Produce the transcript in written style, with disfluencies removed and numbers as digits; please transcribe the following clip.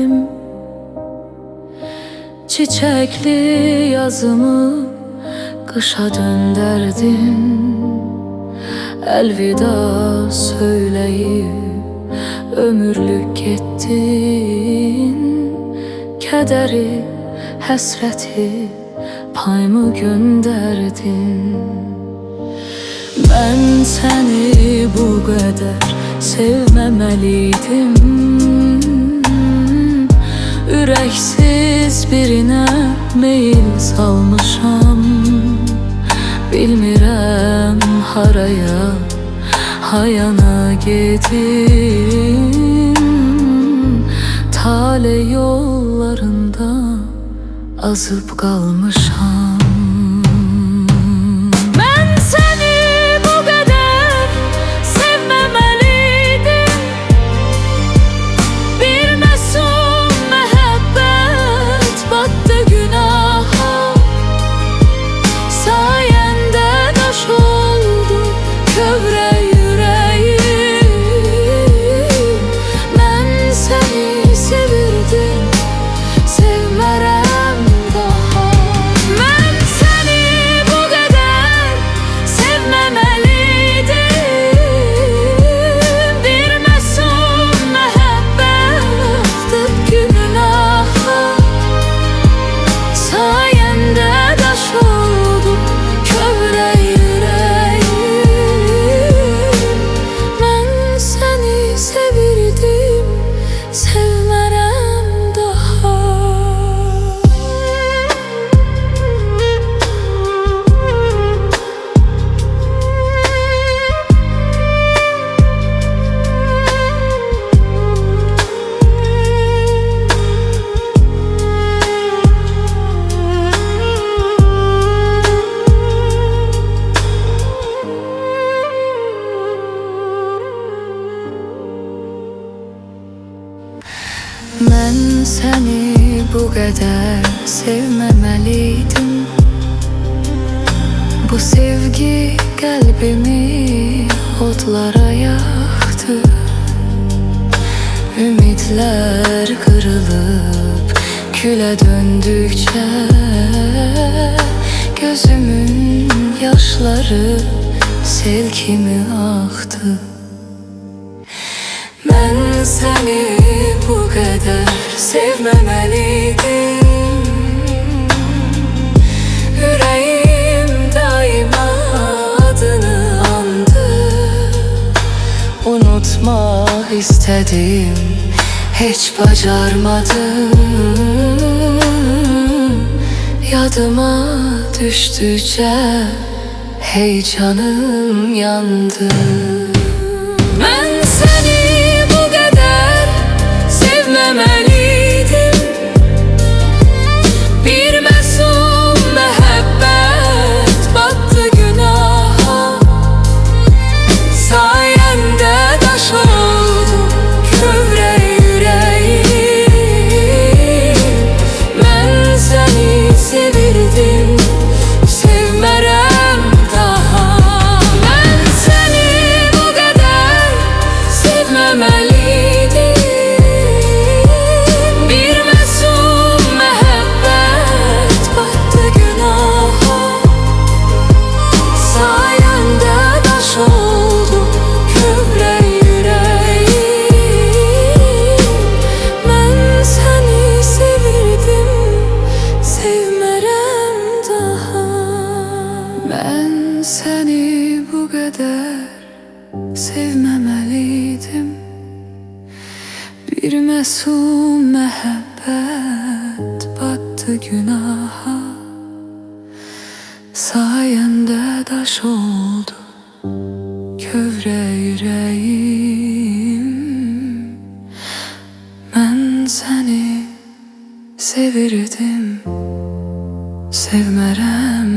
sevdim. Çiçekli yazımı kışa dönderdin. Elvida söyleyip ömürlük gittin. Kədəri, həsrəti payımı göndərdin. Mən səni bu qədər sevməməliydim. Ürəksiz birinə meyil salmışam. Bilmirəm haraya, hayana gedim. Tale yollarında azıb qalmışam. Mən səni bu qədər sevməməliydim. Bu sevgi qəlbimi odlara yaxdı. Ümidlər qırılıb külə döndükcə gözümün yaşları sel kimi axdı. Mən səni bu qədər sevməməliydim. Ürəyim daima adını andı. Unutmaq istədim, heç bacarmadım. Yadıma düşdükcə heyecanım yandı. Mən səni bu qədər sevməməliydim. Bir məsum məhəbbət batdı günaha. Sayəndə daş oldu kövrək ürəyim. Mən səni sevirdim, sevmərəm daha. Mən səni bu qədər sevməməliydim. Bir məsum məhəbbət batdı günaha. Sayəndə daş oldu kövrək ürəyim. Mən səni sevirdim, sevmərəm daha. Mən səni bu qədər sevməməliydim. Bir məsum məhəbbət batdı günaha. Sayəndə daş oldu kövrək ürəyim. Mən səni sevirdim, sevmərəm